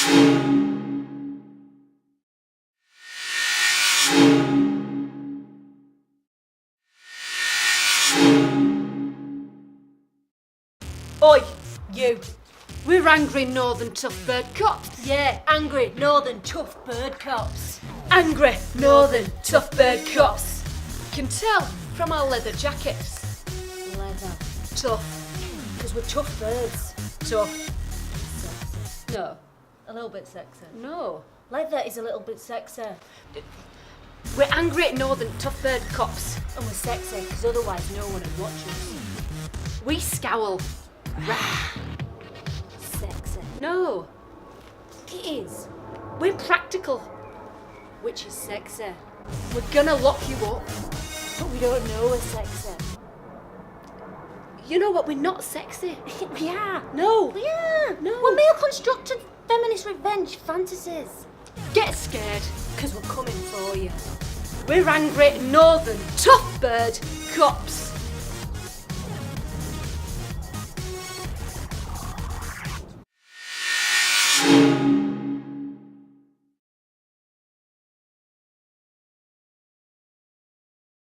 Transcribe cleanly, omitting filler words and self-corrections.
Oi, you. We're angry northern tough bird cops. Yeah, angry northern tough bird cops. Angry northern tough bird cops. You can tell from our leather jackets. Leather. Tough. Because we're tough birds. Tough. Sexy. No. A little bit sexy. No. Leather is a little bit sexy. We're angry northern tough bird cops. And we're sexy because otherwise no one would watch us. We scowl. Sexy. No. It is. We're practical. Which is sexy. We're gonna lock you up. But we don't know we're sexy. You know what? We're not sexy. We are. No. We are. No. We're male constructed feminist revenge fantasies. Get scared. Because we're coming for you. We're angry northern tough bird cops.